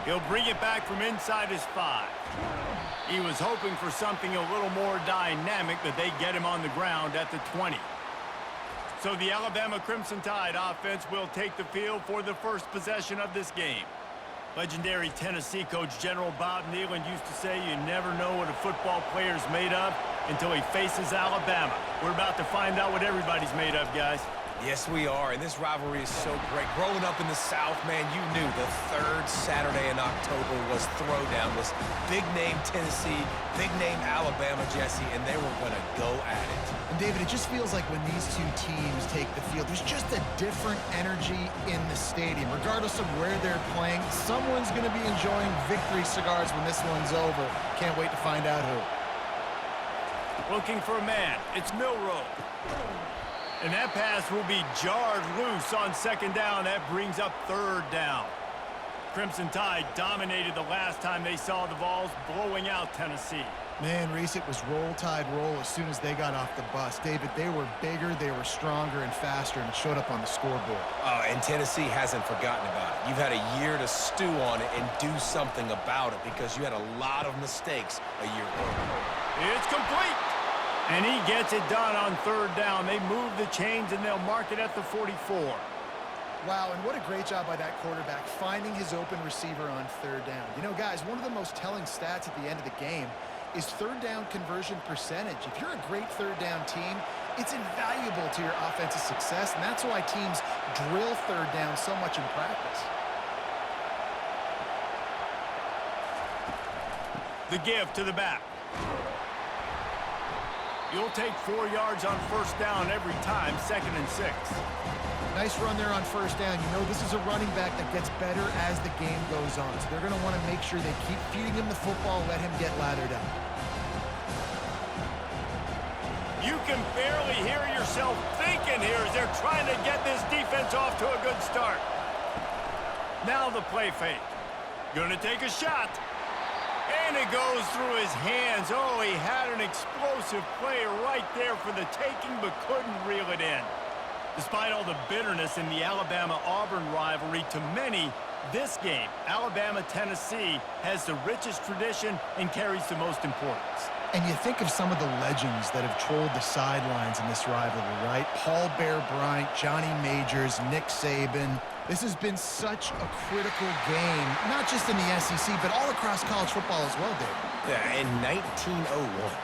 He'll bring it back from inside his 5. He was hoping for something a little more dynamic, but they get him on the ground at the 20. So the Alabama Crimson Tide offense will take the field for the first possession of this game. Legendary Tennessee coach General Bob Neyland used to say you never know what a football player's made of until he faces Alabama. We're about to find out what everybody's made of, guys. Yes, we are, and this rivalry is so great. Growing up in the South, man, you knew the third Saturday in October was Throwdown, was big-name Tennessee, big-name Alabama, Jesse, and they were going to go at it. And, David, it just feels like when these two teams take the field, there's just a different energy in the stadium. Regardless of where they're playing, someone's going to be enjoying victory cigars when this one's over. Can't wait to find out who. Looking for a man. It's Milroe. And that pass will be jarred loose on second down. That brings up third down. Crimson Tide dominated the last time they saw the Vols, blowing out Tennessee. Man, Reese, it was roll tide roll as soon as they got off the bus. David, they were bigger, they were stronger and faster, and it showed up on the scoreboard. And Tennessee hasn't forgotten about it. You've had a year to stew on it and do something about it because you had a lot of mistakes a year ago. It's complete. And he gets it done on third down. They move the chains, and they'll mark it at the 44. Wow, and what a great job by that quarterback, finding his open receiver on third down. You know, guys, one of the most telling stats at the end of the game is third down conversion percentage. If you're a great third down team, it's invaluable to your offensive success, and that's why teams drill third down so much in practice. The give to the back. You'll take 4 yards on first down every time, 2nd and 6. Nice run there on first down. You know, this is a running back that gets better as the game goes on. So they're going to want to make sure they keep feeding him the football, let him get lathered up. You can barely hear yourself thinking here as they're trying to get this defense off to a good start. Now the play fake. Going to take a shot. And it goes through his hands. Oh, he had an explosive play right there for the taking, but couldn't reel it in. Despite all the bitterness in the Alabama-Auburn rivalry, to many, this game, Alabama-Tennessee, has the richest tradition and carries the most importance. And you think of some of the legends that have trolled the sidelines in this rivalry, right? Paul Bear Bryant, Johnny Majors, Nick Saban. This has been such a critical game, not just in the SEC, but all across college football as well, Dave. Yeah, in 1901,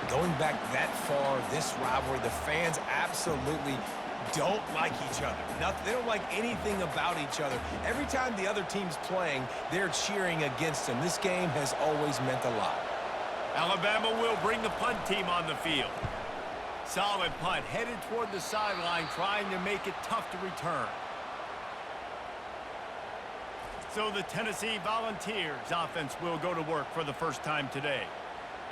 going back that far, this rivalry, the fans absolutely don't like each other. They don't like anything about each other. Every time the other team's playing, they're cheering against them. This game has always meant a lot. Alabama will bring the punt team on the field. Solid punt, headed toward the sideline, trying to make it tough to return. So the Tennessee Volunteers offense will go to work for the first time today.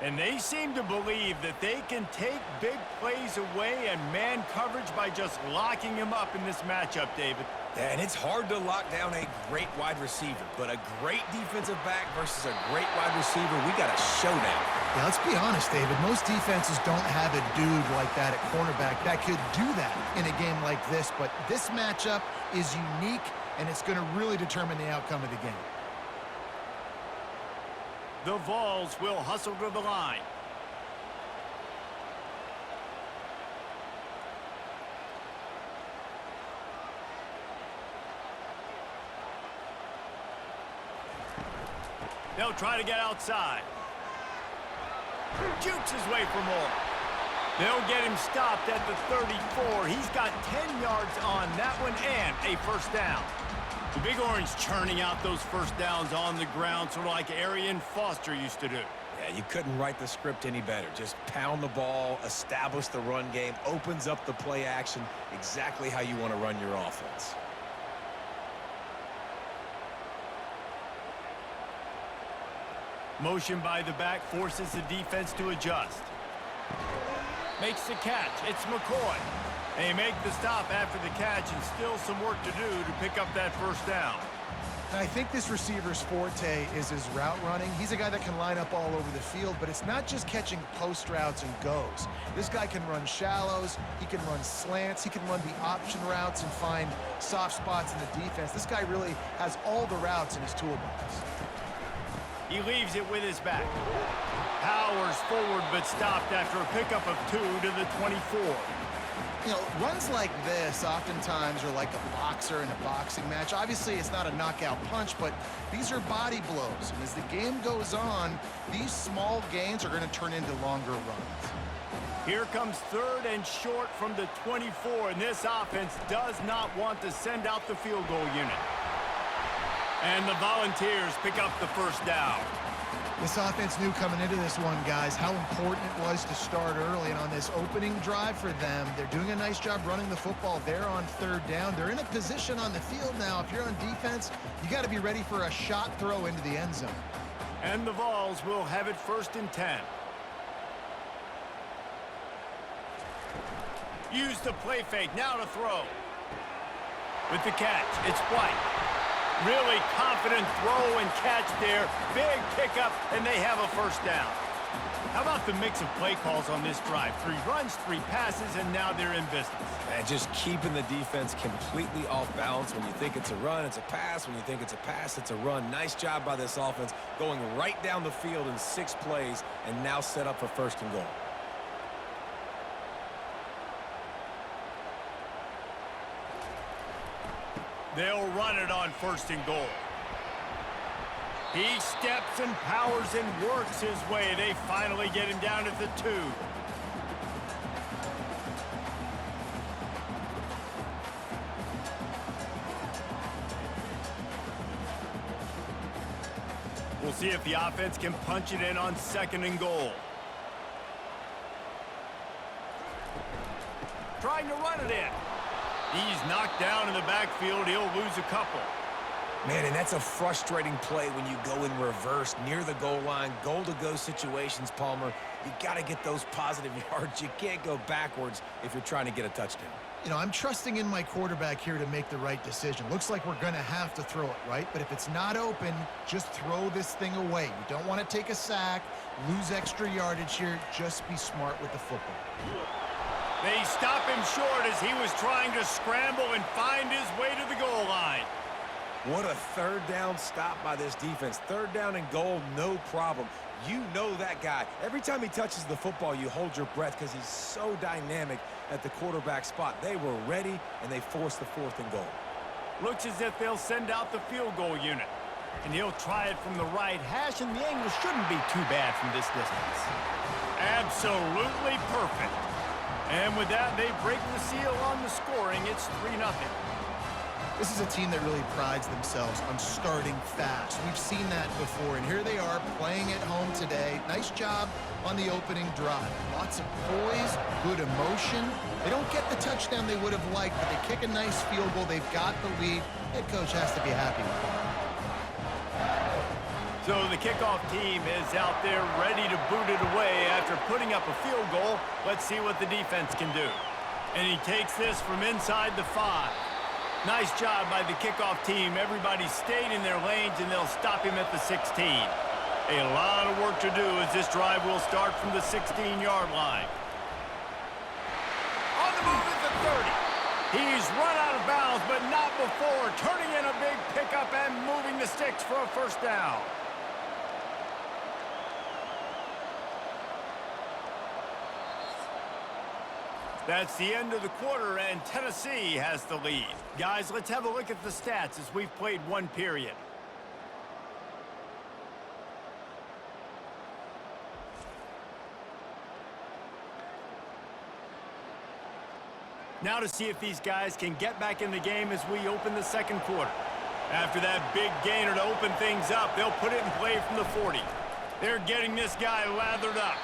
And they seem to believe that they can take big plays away and man coverage by just locking him up in this matchup, David. Yeah, and it's hard to lock down a great wide receiver, but a great defensive back versus a great wide receiver, we got a showdown. Yeah, let's be honest, David. Most defenses don't have a dude like that at cornerback that could do that in a game like this, but this matchup is unique, and it's going to really determine the outcome of the game. The Vols will hustle to the line. They'll try to get outside. Jukes his way for more. They'll get him stopped at the 34. He's got 10 yards on that one and a first down. The Big Orange churning out those first downs on the ground, sort of like Arian Foster used to do. Yeah, you couldn't write the script any better. Just pound the ball, establish the run game, opens up the play action, exactly how you want to run your offense. Motion by the back forces the defense to adjust. Makes the catch. It's McCoy. They make the stop after the catch, and still some work to do to pick up that first down. And I think this receiver's forte is his route running. He's a guy that can line up all over the field, but it's not just catching post routes and goes. This guy can run shallows, he can run slants, he can run the option routes and find soft spots in the defense. This guy really has all the routes in his toolbox. He leaves it with his back. Powers forward, but stopped after a pickup of 2 to the 24. You know, runs like this oftentimes are like a boxer in a boxing match. Obviously, it's not a knockout punch, but these are body blows. And as the game goes on, these small gains are going to turn into longer runs. Here comes 3rd and short from the 24, and this offense does not want to send out the field goal unit. And the Volunteers pick up the first down. This offense knew coming into this one, guys, how important it was to start early. And on this opening drive for them, they're doing a nice job running the football there on 3rd down. They're in a position on the field now. If you're on defense, you got to be ready for a shot throw into the end zone. And the Vols will have it 1st and 10. Use the play fake, now to throw. With the catch, it's White. Really confident throw and catch there. Big pickup, and they have a first down. How about the mix of play calls on this drive? 3 runs, 3 passes, and now they're in business. And just keeping the defense completely off balance. When you think it's a run, it's a pass. When you think it's a pass, it's a run. Nice job by this offense going right down the field in 6 plays and now set up for 1st and goal. They'll run it on 1st and goal. He steps and powers and works his way. They finally get him down at the 2. We'll see if the offense can punch it in on 2nd and goal. Trying to run it in. He's knocked down in the backfield. He'll lose a couple. Man, and that's a frustrating play when you go in reverse near the goal line. Goal-to-go situations, Palmer. You got to get those positive yards. You can't go backwards if you're trying to get a touchdown. You know, I'm trusting in my quarterback here to make the right decision. Looks like we're going to have to throw it, right? But if it's not open, just throw this thing away. You don't want to take a sack, lose extra yardage here. Just be smart with the football. They stop him short as he was trying to scramble and find his way to the goal line. What a 3rd down stop by this defense. 3rd down and goal, no problem. You know that guy. Every time he touches the football, you hold your breath because he's so dynamic at the quarterback spot. They were ready, and they forced the 4th and goal. Looks as if they'll send out the field goal unit. And he'll try it from the right hash, and the angle shouldn't be too bad from this distance. Absolutely perfect. And with that, they break the seal on the scoring. It's 3-0. This is a team that really prides themselves on starting fast. We've seen that before, and here they are playing at home today. Nice job on the opening drive. Lots of poise, good emotion. They don't get the touchdown they would have liked, but they kick a nice field goal. They've got the lead. Head coach has to be happy with that. So the kickoff team is out there ready to boot it away after putting up a field goal. Let's see what the defense can do. And he takes this from inside the 5. Nice job by the kickoff team. Everybody stayed in their lanes, and they'll stop him at the 16. A lot of work to do as this drive will start from the 16-yard line. On the move at the 30. He's run out of bounds, but not before. Turning in a big pickup and moving the sticks for a first down. That's the end of the quarter, and Tennessee has the lead. Guys, let's have a look at the stats as we've played 1 period. Now to see if these guys can get back in the game as we open the 2nd quarter. After that big gainer to open things up, they'll put it in play from the 40. They're getting this guy lathered up.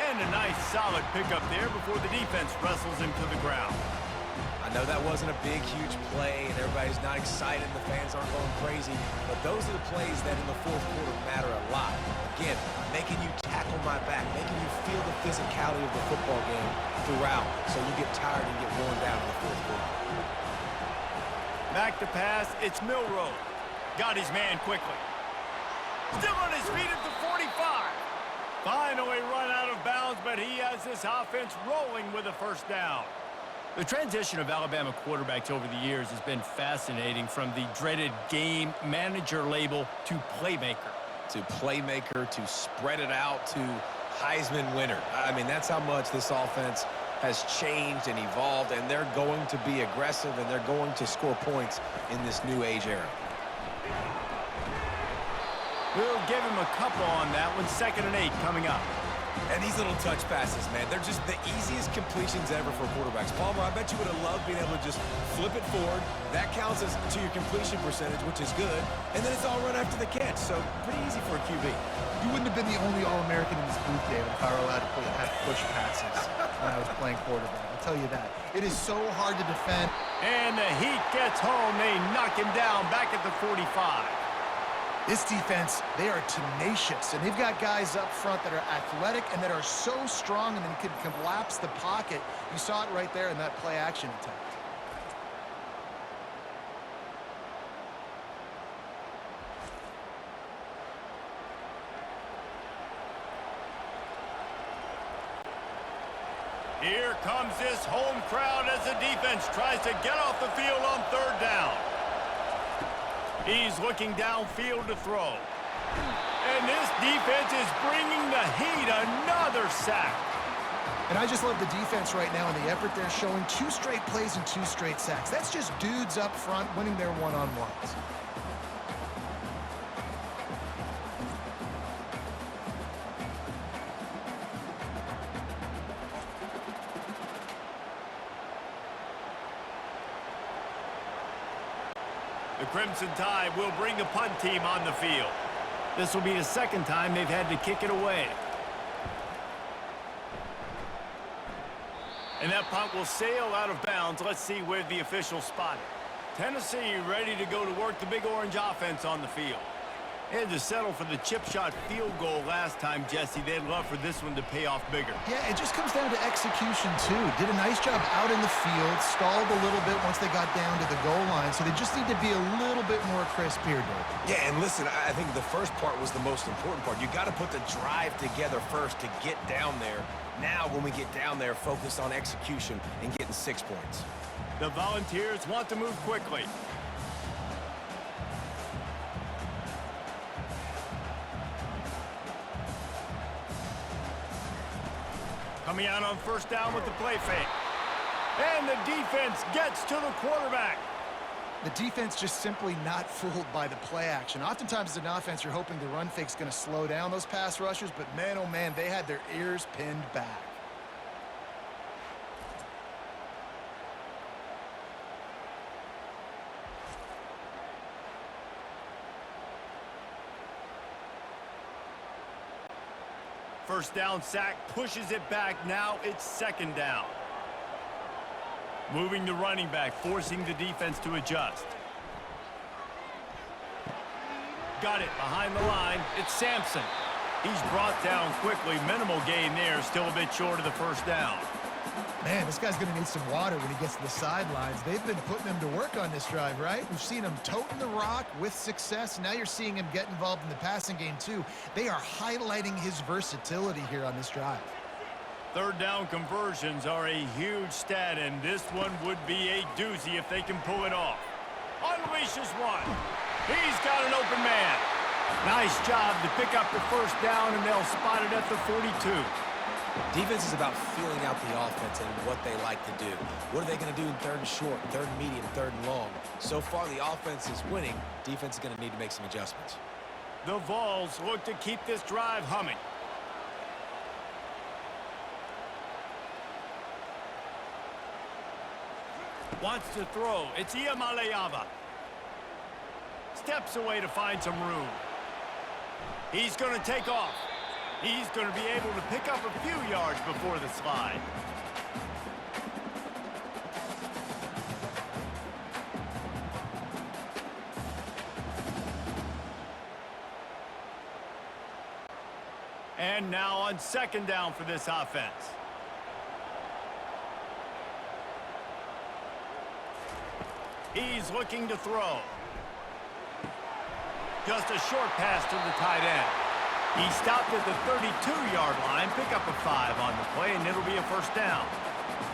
And a nice solid pickup there before the defense wrestles him to the ground. I know that wasn't a big, huge play, and everybody's not excited, the fans aren't going crazy, but those are the plays that in the 4th quarter matter a lot. Again, making you tackle my back, making you feel the physicality of the football game throughout, so you get tired and get worn down in the 4th quarter. Back to pass, it's Milroe. Got his man quickly. Still on his feet at the 45. Finally run out of bounds, but he has this offense rolling with a first down. The transition of Alabama quarterbacks over the years has been fascinating, from the dreaded game manager label to playmaker. to playmaker to spread it out to Heisman winner. I mean, that's how much this offense has changed and evolved, and they're going to be aggressive, and they're going to score points in this new age era. We'll give him a couple on that one. 2nd and 8 coming up. And these little touch passes, man, they're just the easiest completions ever for quarterbacks. Palmer, I bet you would have loved being able to just flip it forward. That counts as to your completion percentage, which is good. And then it's all run after the catch, so pretty easy for a QB. You wouldn't have been the only All-American in this booth, David, if I were allowed to have push passes when I was playing quarterback. I'll tell you that. It is so hard to defend. And the heat gets home. They knock him down back at the 45. This defense, they are tenacious, and they've got guys up front that are athletic and that are so strong and then can collapse the pocket. You saw it right there in that play-action attempt. Here comes this home crowd as the defense tries to get off the field on 3rd down. He's looking downfield to throw. And this defense is bringing the heat. Another sack. And I just love the defense right now and the effort they're showing. 2 straight plays and 2 straight sacks. That's just dudes up front winning their one-on-ones. The Crimson Tide will bring the punt team on the field. This will be the 2nd time they've had to kick it away. And that punt will sail out of bounds. Let's see where the officials spot it. Tennessee ready to go to work the Big Orange offense on the field. They had to settle for the chip shot field goal last time, Jesse. They'd love for this one to pay off bigger. Yeah, it just comes down to execution, too. Did a nice job out in the field, stalled a little bit once they got down to the goal line, so they just need to be a little bit more crisp here, David. Yeah, and listen, I think the first part was the most important part. You got to put the drive together first to get down there. Now, when we get down there, focus on execution and getting 6 points. The Volunteers want to move quickly. Coming out on 1st down with the play fake. And the defense gets to the quarterback. The defense just simply not fooled by the play action. Oftentimes as an offense, you're hoping the run fake's going to slow down those pass rushers, but man, oh man, they had their ears pinned back. First down sack, pushes it back. Now it's 2nd down. Moving the running back, forcing the defense to adjust. Got it behind the line. It's Sampson. He's brought down quickly. Minimal gain there, still a bit short of the 1st down. Man, this guy's going to need some water when he gets to the sidelines. They've been putting him to work on this drive, right? We've seen him toting the rock with success. Now you're seeing him get involved in the passing game, too. They are highlighting his versatility here on this drive. 3rd down conversions are a huge stat, and this one would be a doozy if they can pull it off. Unleashes one. He's got an open man. Nice job to pick up the 1st down, and they'll spot it at the 42. Defense is about feeling out the offense and what they like to do. What are they going to do in 3rd and short, 3rd and medium, 3rd and long? So far, the offense is winning. Defense is going to need to make some adjustments. The Vols look to keep this drive humming. Wants to throw. It's Iamaleava. Steps away to find some room. He's going to take off. He's going to be able to pick up a few yards before the slide. And now on 2nd down for this offense. He's looking to throw. Just a short pass to the tight end. He stopped at the 32-yard line, pick up a 5 on the play, and it'll be a 1st down.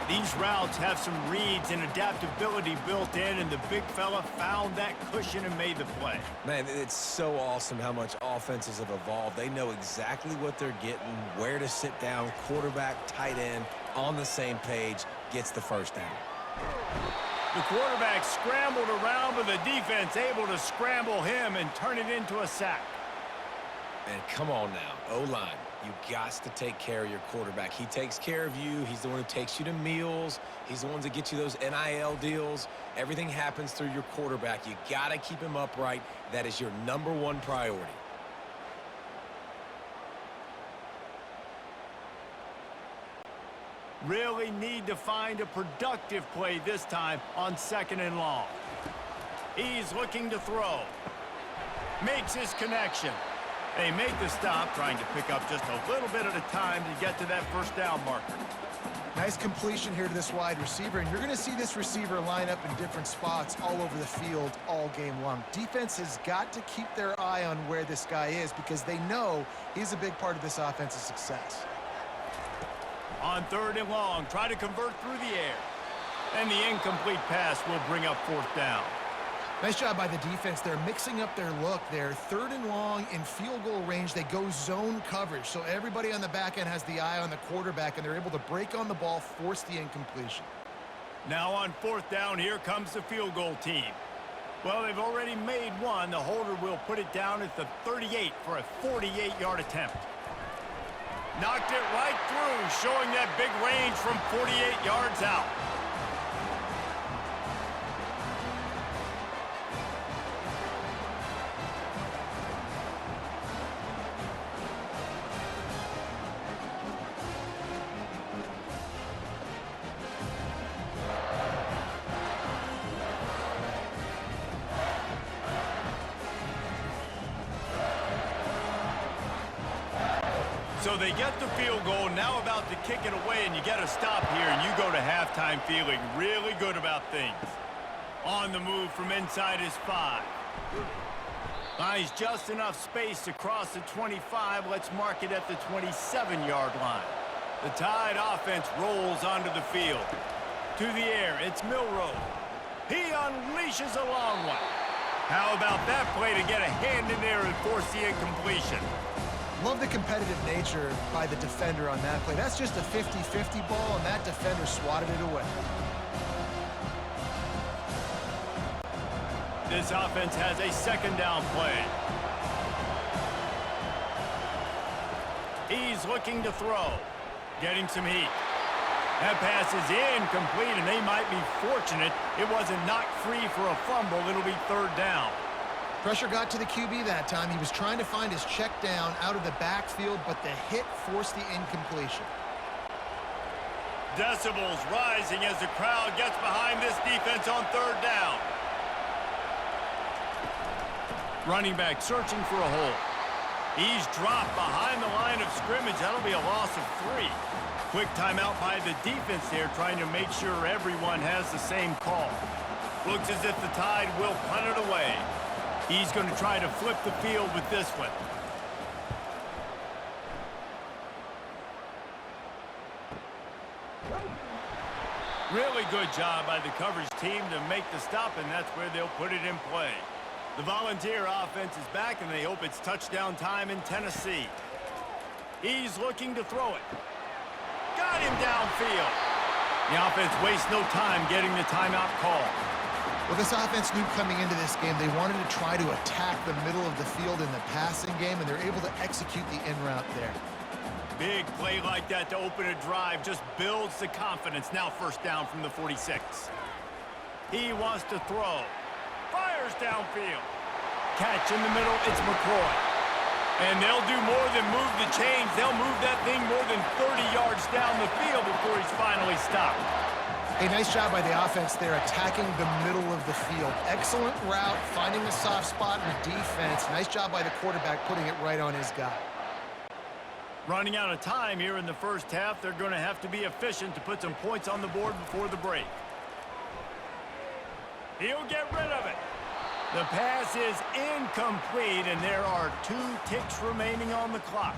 These routes have some reads and adaptability built in, and the big fella found that cushion and made the play. Man, it's so awesome how much offenses have evolved. They know exactly what they're getting, where to sit down, quarterback, tight end, on the same page, gets the first down. The quarterback scrambled around, but the defense able to scramble him and turn it into a sack. And come on now, O-line. You got to take care of your quarterback. He takes care of you. He's the one who takes you to meals. He's the one that gets you those NIL deals. Everything happens through your quarterback. You got to keep him upright. That is your #1 priority. Really need to find a productive play this time on 2nd and long. He's looking to throw. Makes his connection. They make the stop, trying to pick up just a little bit at a time to get to that first down marker. Nice completion here to this wide receiver, and you're going to see this receiver line up in different spots all over the field all game long. Defense has got to keep their eye on where this guy is because they know he's a big part of this offense's success. On 3rd and long, try to convert through the air. And the incomplete pass will bring up 4th down. Nice job by the defense. They're mixing up their look there. 3rd and long in field goal range. They go zone coverage. So everybody on the back end has the eye on the quarterback, and they're able to break on the ball, force the incompletion. Now on 4th down, here comes the field goal team. Well, they've already made one. The holder will put it down at the 38 for a 48-yard attempt. Knocked it right through, showing that big range from 48 yards out. So they get the field goal, now about to kick it away, and you get a stop here, and you go to halftime feeling really good about things. On the move from inside his 5. Buys just enough space to cross the 25. Let's mark it at the 27-yard line. The Tide offense rolls onto the field. To the air, it's Milroe. He unleashes a long one. How about that play to get a hand in there and force the incompletion? Love the competitive nature by the defender on that play. That's just a 50-50 ball, and that defender swatted it away. This offense has a 2nd down play. He's looking to throw. Getting some heat. That pass is incomplete, and they might be fortunate it wasn't knocked free for a fumble. It'll be 3rd down. Pressure got to the QB that time. He was trying to find his check down out of the backfield, but the hit forced the incompletion. Decibels rising as the crowd gets behind this defense on 3rd down. Running back searching for a hole. He's dropped behind the line of scrimmage. That'll be a loss of 3. Quick timeout by the defense there, trying to make sure everyone has the same call. Looks as if the Tide will punt it away. He's going to try to flip the field with this one. Really good job by the coverage team to make the stop, and that's where they'll put it in play. The Volunteer offense is back, and they hope it's touchdown time in Tennessee. He's looking to throw it. Got him downfield. The offense wastes no time getting the timeout call. Well, this offense knew coming into this game they wanted to try to attack the middle of the field in the passing game, and they're able to execute the in route there. Big play like that to open a drive just builds the confidence. Now 1st down from the 46. He wants to throw. Fires downfield. Catch in the middle, it's McCoy. And they'll do more than move the chains. They'll move that thing more than 30 yards down the field before he's finally stopped. Hey, nice job by the offense there, attacking the middle of the field. Excellent route, finding the soft spot in the defense. Nice job by the quarterback putting it right on his guy. Running out of time here in the first half. They're going to have to be efficient to put some points on the board before the break. He'll get rid of it. The pass is incomplete, and there are 2 ticks remaining on the clock.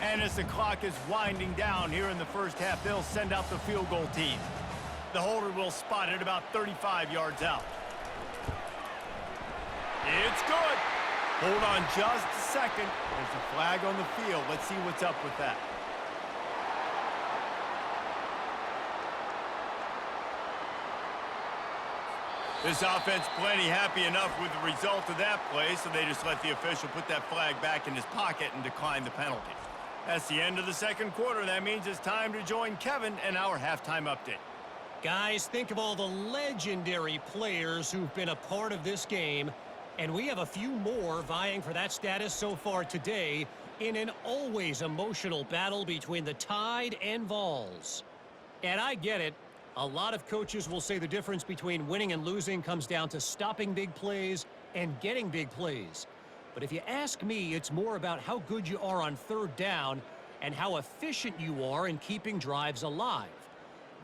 And as the clock is winding down here in the first half, they'll send out the field goal team. The holder will spot it about 35 yards out. It's good. Hold on just a second. There's a flag on the field. Let's see what's up with that. This offense plenty happy enough with the result of that play, so they just let the official put that flag back in his pocket and decline the penalty. That's the end of the second quarter. That means it's time to join Kevin in our halftime update. Guys, think of all the legendary players who've been a part of this game, and we have a few more vying for that status so far today in an always emotional battle between the Tide and Vols. And I get it. A lot of coaches will say the difference between winning and losing comes down to stopping big plays and getting big plays. But if you ask me, it's more about how good you are on third down and how efficient you are in keeping drives alive.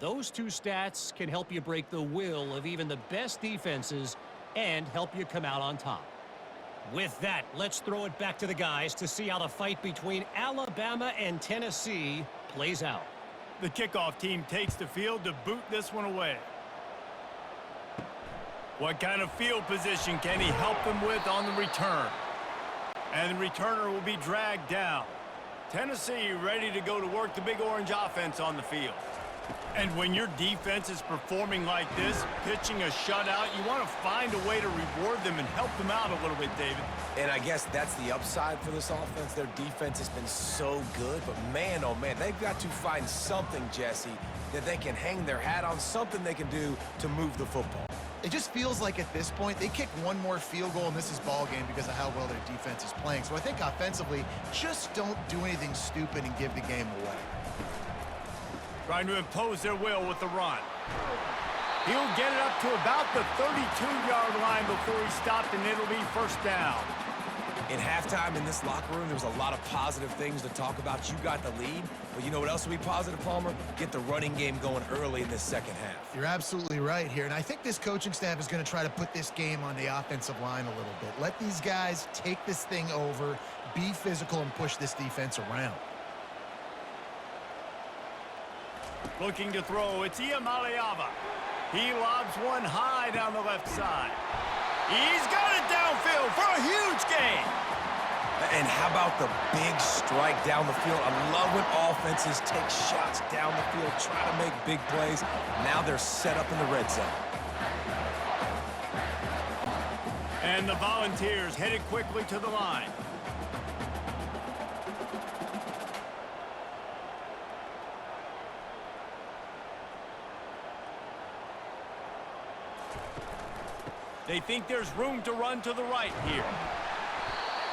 Those two stats can help you break the will of even the best defenses and help you come out on top. With that, let's throw it back to the guys to see how the fight between Alabama and Tennessee plays out. The kickoff team takes the field to boot this one away. What kind of field position can he help them with on the return? And the returner will be dragged down. Tennessee ready to go to work the Big Orange offense on the field. And when your defense is performing like this, pitching a shutout, you want to find a way to reward them and help them out a little bit, David. And I guess that's the upside for this offense. Their defense has been so good, but man, oh man, they've got to find something, Jesse, that they can hang their hat on, something they can do to move the football. It just feels like at this point, they kick one more field goal and this is ball game because of how well their defense is playing. So I think offensively, just don't do anything stupid and give the game away. Trying to impose their will with the run. He'll get it up to about the 32-yard line before he stopped, and it'll be first down. In halftime in this locker room, there was a lot of positive things to talk about. You got the lead, but you know what else will be positive, Palmer? Get the running game going early in this second half. You're absolutely right here, and I think this coaching staff is going to try to put this game on the offensive line a little bit. Let these guys take this thing over, be physical, and push this defense around. Looking to throw, it's Iamaleava. He lobs one high down the left side. He's got it downfield for a huge gain. And how about the big strike down the field? I love when offenses take shots down the field, try to make big plays. Now they're set up in the red zone. And the Volunteers headed quickly to the line. They think there's room to run to the right here.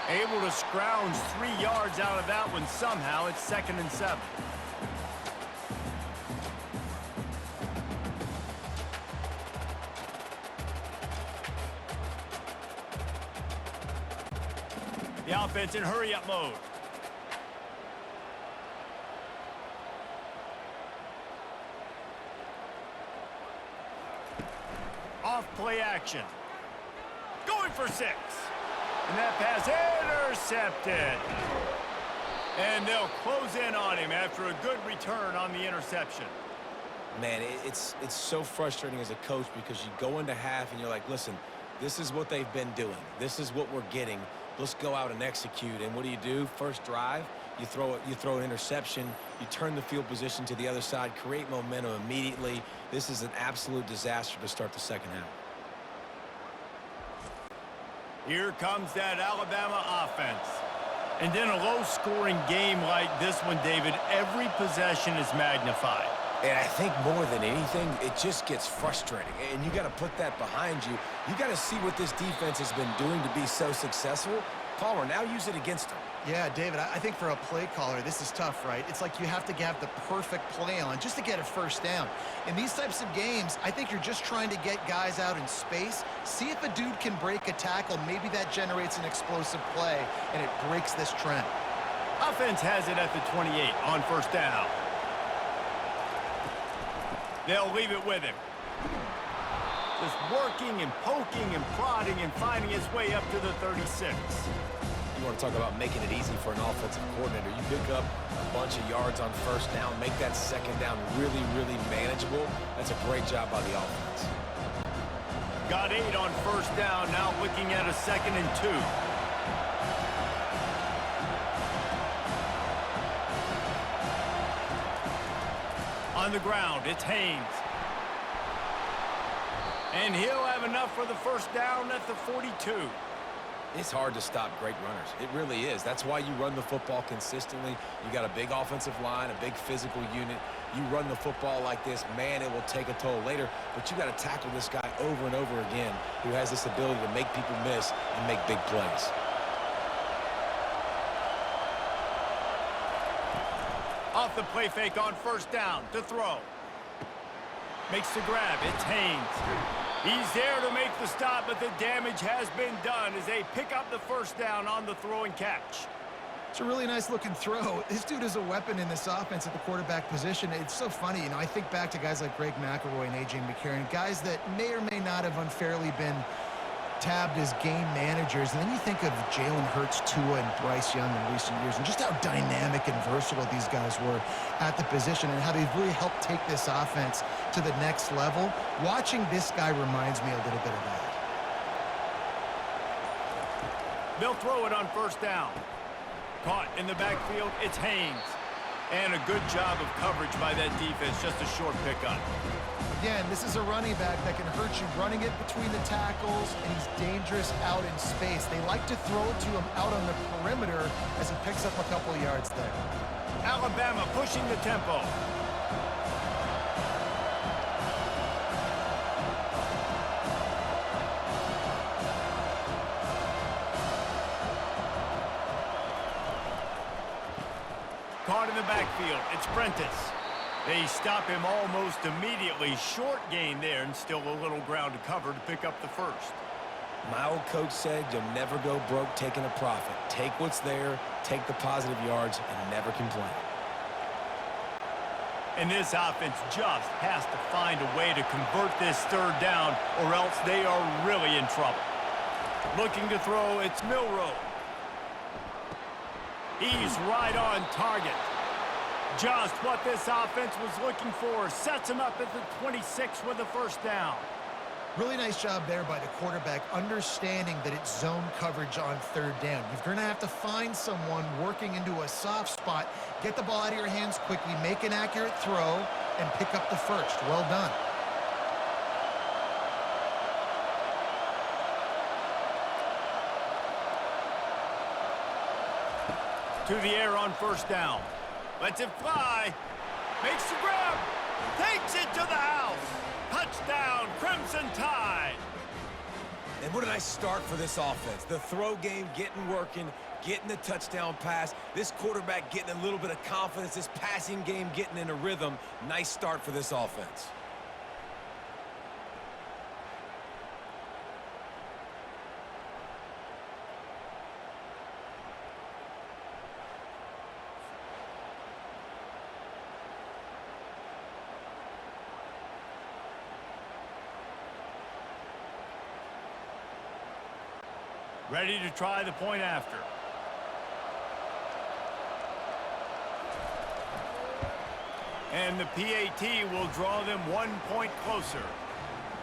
Able to scrounge 3 yards out of that one somehow. It's 2nd and 7. The offense in hurry-up mode. Off play action. Going for 6. And that pass intercepted. And they'll close in on him after a good return on the interception. Man, it's so frustrating as a coach because you go into half and you're like, listen, this is what they've been doing. This is what we're getting. Let's go out and execute. And what do? First drive, you throw an interception, you turn the field position to the other side, create momentum immediately. This is an absolute disaster to start the second half. Here comes that Alabama offense. And in a low-scoring game like this one, David, every possession is magnified. And I think more than anything, it just gets frustrating. And you got to put that behind you. You got to see what this defense has been doing to be so successful. Palmer, now use it against them. Yeah, David, I think for a play caller, this is tough, right? It's like you have to have the perfect play on just to get a first down. In these types of games, I think you're just trying to get guys out in space, see if a dude can break a tackle. Maybe that generates an explosive play, and it breaks this trend. Offense has it at the 28 on first down. They'll leave it with him. Just working and poking and prodding and finding his way up to the 36. You want to talk about making it easy for an offensive coordinator. You pick up a bunch of yards on first down, make that second down really, really manageable. That's a great job by the offense. Got 8 on first down, now looking at a 2nd and 2. On the ground, it's Haynes. And he'll have enough for the first down at the 42. It's hard to stop great runners. It really is. That's why you run the football consistently. You got a big offensive line, a big physical unit. You run the football like this, man, it will take a toll later. But you got to tackle this guy over and over again who has this ability to make people miss and make big plays. Off the play fake on first down to throw. Makes the grab. It's Haynes. He's there to make the stop, but the damage has been done as they pick up the first down on the throw and catch. It's a really nice looking throw. This dude is a weapon in this offense at the quarterback position. It's so funny, I think back to guys like Greg McElroy and A.J. McCarron, guys that may or may not have unfairly been tabbed as game managers. And then you think of Jalen Hurts, Tua, and Bryce Young in recent years, and just how dynamic and versatile these guys were at the position and how they've really helped take this offense to the next level. Watching this guy reminds me a little bit of that. They'll throw it on first down. Caught in the backfield, it's Haynes. And a good job of coverage by that defense, just a short pickup. Again, this is a running back that can hurt you running it between the tackles, and he's dangerous out in space. They like to throw it to him out on the perimeter as he picks up a couple of yards there. Alabama pushing the tempo. Caught in the backfield, it's Prentice. They stop him almost immediately. Short gain there, and still a little ground to cover to pick up the first. My old coach said you'll never go broke taking a profit. Take what's there, take the positive yards, and never complain. And this offense just has to find a way to convert this third down, or else they are really in trouble. Looking to throw, it's Milroe. He's right on target. Just what this offense was looking for. Sets him up at the 26 with the first down. Really nice job there by the quarterback, understanding that it's zone coverage on third down. You're going to have to find someone working into a soft spot, get the ball out of your hands quickly, make an accurate throw, and pick up the first. Well done. To the air on first down. Lets it fly. Makes the grab. Takes it to the house. Touchdown, Crimson Tide. And what a nice start for this offense. The throw game getting working, getting the touchdown pass. This quarterback getting a little bit of confidence. This passing game getting in a rhythm. Nice start for this offense. Ready to try the point after. And the PAT will draw them 1 point closer.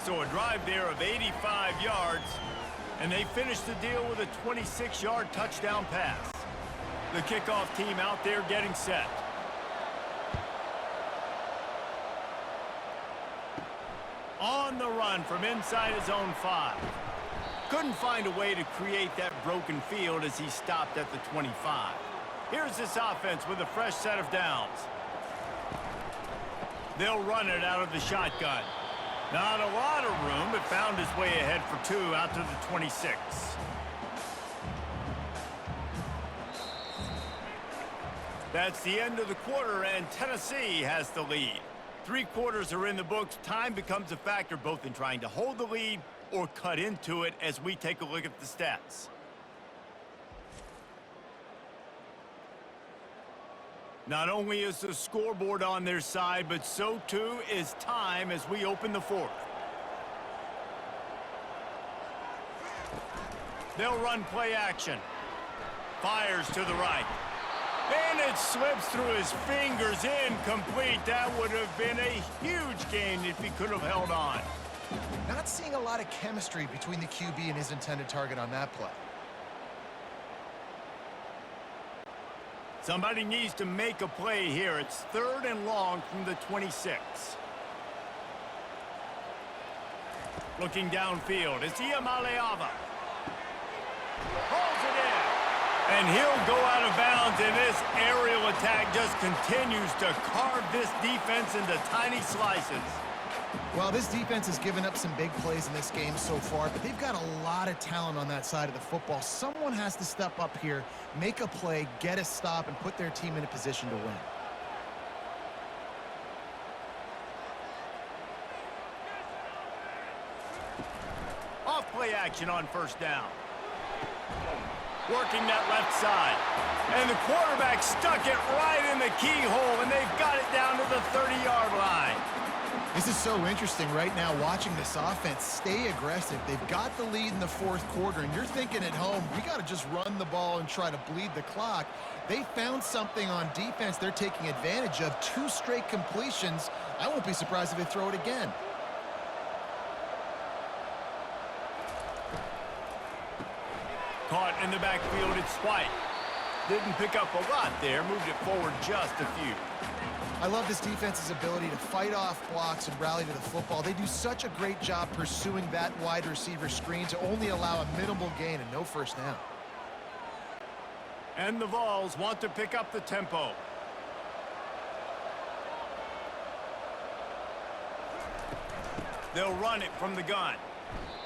So a drive there of 85 yards, and they finish the deal with a 26-yard touchdown pass. The kickoff team out there getting set. On the run from inside his own 5. Couldn't find a way to create that broken field as he stopped at the 25. Here's this offense with a fresh set of downs. They'll run it out of the shotgun. Not a lot of room, but found his way ahead for 2 out to the 26. That's the end of the quarter, and Tennessee has the lead. 3 quarters are in the books. Time becomes a factor both in trying to hold the lead or cut into it as we take a look at the stats. Not only is the scoreboard on their side, but so too is time as we open the 4th. They'll run play action. fires to the right. And it slips through his fingers, incomplete. That would have been a huge gain if he could have held on. Not seeing a lot of chemistry between the QB and his intended target on that play. Somebody needs to make a play here. It's 3rd and long from the 26. Looking downfield, it's Iamaleava. Holds it in. And he'll go out of bounds, and this aerial attack just continues to carve this defense into tiny slices. Well, this defense has given up some big plays in this game so far, but they've got a lot of talent on that side of the football. Someone has to step up here, make a play, get a stop, and put their team in a position to win. Off play action on 1st down. Working that left side. And the quarterback stuck it right in the keyhole, and they've got it down to the 30-yard line. This is so interesting right now, watching this offense stay aggressive. They've got the lead in the 4th quarter, and you're thinking at home, we got to just run the ball and try to bleed the clock. They found something on defense they're taking advantage of. 2 straight completions. I won't be surprised if they throw it again. Caught in the backfield, it's White. Didn't pick up a lot there, moved it forward just a few. I love this defense's ability to fight off blocks and rally to the football. They do such a great job pursuing that wide receiver screen to only allow a minimal gain and no 1st down. And the Vols want to pick up the tempo. They'll run it from the gun.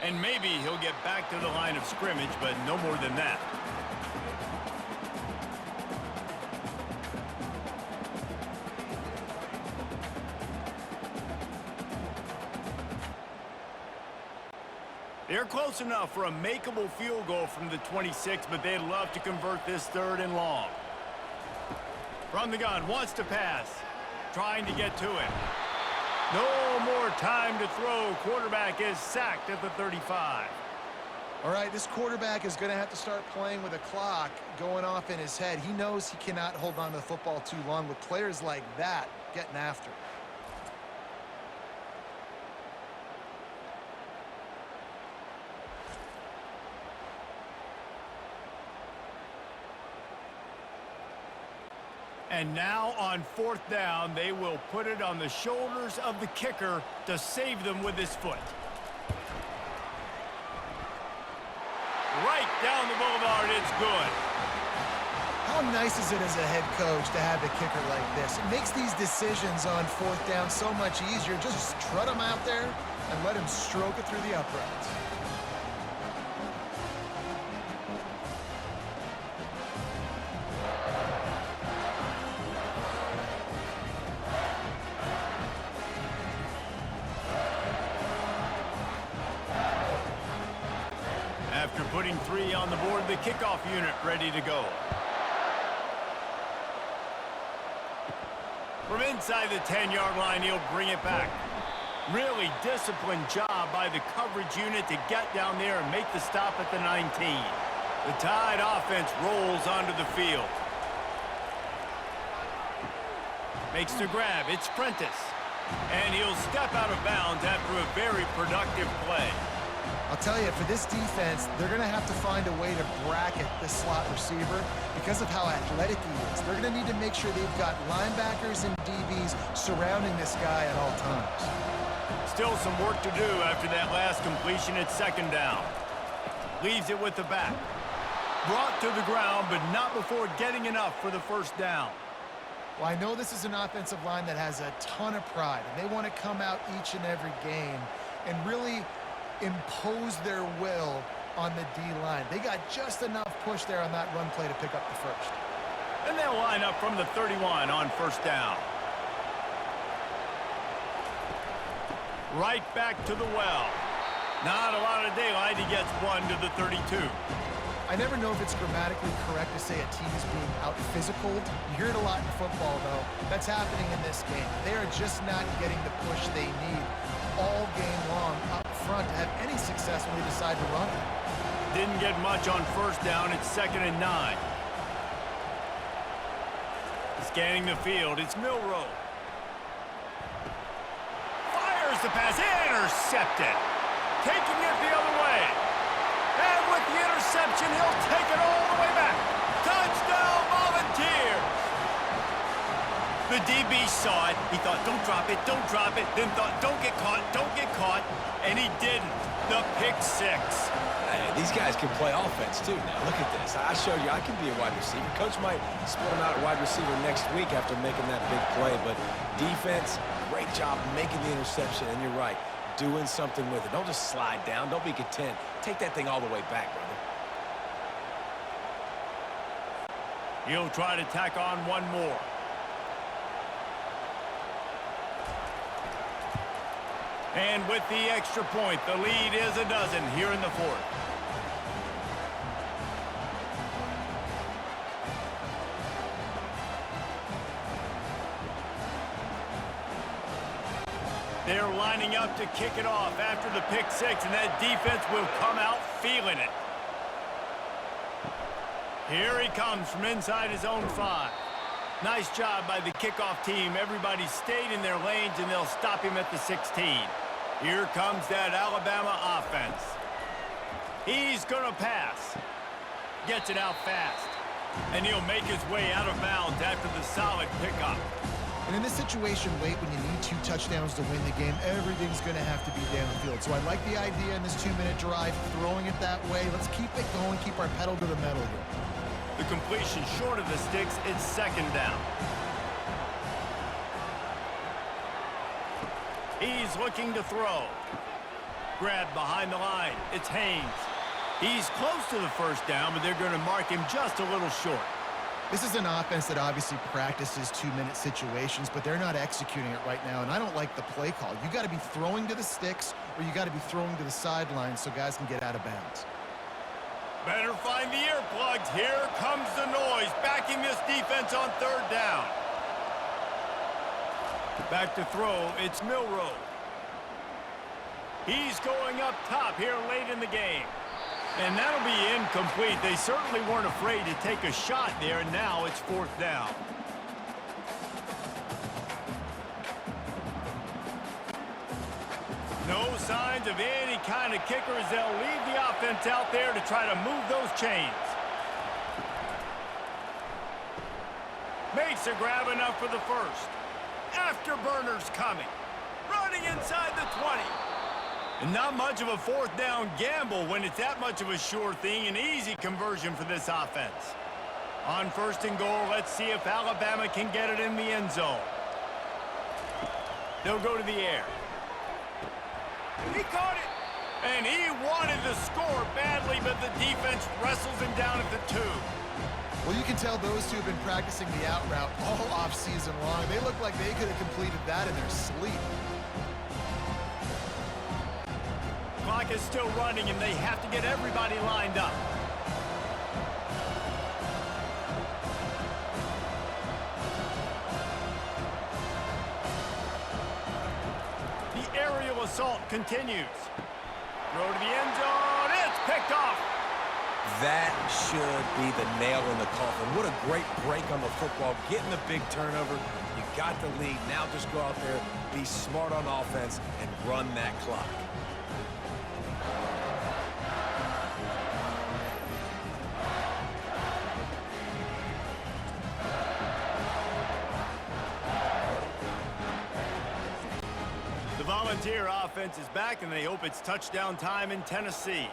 And maybe he'll get back to the line of scrimmage, but no more than that. They're close enough for a makeable field goal from the 26, but they'd love to convert this 3rd and long. From the gun, wants to pass. Trying to get to it. No more time to throw. Quarterback is sacked at the 35. All right, this quarterback is going to have to start playing with a clock going off in his head. He knows he cannot hold on to the football too long with players like that getting after him. And now on 4th down, they will put it on the shoulders of the kicker to save them with his foot. Right down the boulevard, it's good. How nice is it as a head coach to have a kicker like this? It makes these decisions on 4th down so much easier. Just strut him out there and let him stroke it through the uprights. After putting 3 on the board, the kickoff unit ready to go. From inside the 10-yard line, he'll bring it back. Really disciplined job by the coverage unit to get down there and make the stop at the 19. The Tide offense rolls onto the field. Makes the grab. It's Prentice. And he'll step out of bounds after a very productive play. I'll tell you, for this defense, they're going to have to find a way to bracket this slot receiver because of how athletic he is. They're going to need to make sure they've got linebackers and DBs surrounding this guy at all times. Still some work to do after that last completion at 2nd down. Leaves it with the back. Brought to the ground, but not before getting enough for the 1st down. Well, I know this is an offensive line that has a ton of pride, and they want to come out each and every game and really impose their will on the D-line. They got just enough push there on that run play to pick up the 1st. And they'll line up from the 31 on 1st down. Right back to the well. Not a lot of daylight. He gets 1 to the 32. I never know if it's grammatically correct to say a team is being out-physicaled. You hear it a lot in football, though. That's happening in this game. They are just not getting the push they need all game long up front to have any success when they decide to run it. Didn't get much on 1st down. It's 2nd and 9. Scanning the field, it's Milroe. Fires the pass, intercepted. Taking it the other way. And with the interception, he'll take it all the way back. Touchdown, Volunteers! The DB saw it. He thought, don't drop it, don't drop it. Then thought, don't get caught, don't get caught. And he didn't. The pick six. Hey, these guys can play offense, too. Now, look at this. I showed you I can be a wide receiver. Coach might split him out at wide receiver next week after making that big play. But defense, great job making the interception. And you're right, doing something with it. Don't just slide down. Don't be content. Take that thing all the way back, brother. He'll try to tack on one more. And with the extra point, the lead is a dozen here in the fourth. They're lining up to kick it off after the pick six, and that defense will come out feeling it. Here he comes from inside his own 5. Nice job by the kickoff team. Everybody stayed in their lanes, and they'll stop him at the 16. Here comes that Alabama offense. He's going to pass. Gets it out fast. And he'll make his way out of bounds after the solid pickup. And in this situation late when you need 2 touchdowns to win the game, everything's going to have to be downfield. So I like the idea in this 2-minute drive, throwing it that way. Let's keep it going, keep our pedal to the metal here. The completion short of the sticks, it's second down. He's looking to throw. Grabbed behind the line. It's Haynes. He's close to the first down, but they're going to mark him just a little short. This is an offense that obviously practices 2-minute situations, but they're not executing it right now, and I don't like the play call. You got to be throwing to the sticks, or you got to be throwing to the sidelines so guys can get out of bounds. Better find the earplugs. Here comes the noise, backing this defense on third down. Back to throw, it's Milroe. He's going up top here late in the game. And that'll be incomplete. They certainly weren't afraid to take a shot there, and now it's fourth down. No signs of any kind of kickers. They'll leave the offense out there to try to move those chains. Makes a grab enough for the first. Afterburners coming. Running inside the 20. And not much of a fourth down gamble when it's that much of a sure thing. An easy conversion for this offense. On first and goal, let's see if Alabama can get it in the end zone. They'll go to the air. He caught it. And he wanted to score badly, but the defense wrestles him down at the 2. Well, you can tell those two have been practicing the out route all off-season long. They look like they could have completed that in their sleep. Clock is still running, and they have to get everybody lined up. The aerial assault continues. Throw to the end zone. It's picked off. That should be the nail in the coffin. What a great break on the football. Getting the big turnover. You got the lead. Now just go out there, be smart on offense, and run that clock. The Volunteer offense is back, and they hope it's touchdown time in Tennessee.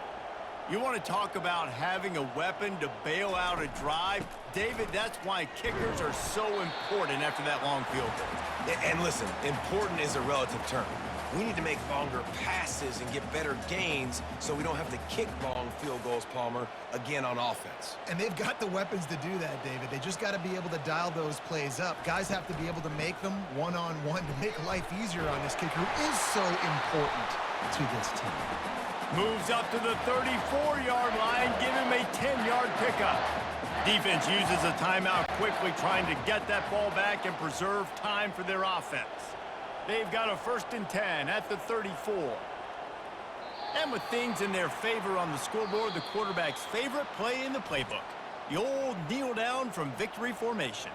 You want to talk about having a weapon to bail out a drive? David, that's why kickers are so important after that long field goal. And listen, important is a relative term. We need to make longer passes and get better gains so we don't have to kick long field goals, Palmer, again on offense. And they've got the weapons to do that, David. They just got to be able to dial those plays up. Guys have to be able to make them one-on-one to make life easier on this kicker who is so important to this team. Moves up to the 34-yard line, give him a 10-yard pickup. Defense uses a timeout quickly, trying to get that ball back and preserve time for their offense. They've got a 1st and 10 at the 34. And with things in their favor on the scoreboard, the quarterback's favorite play in the playbook, the old kneel down from victory formation.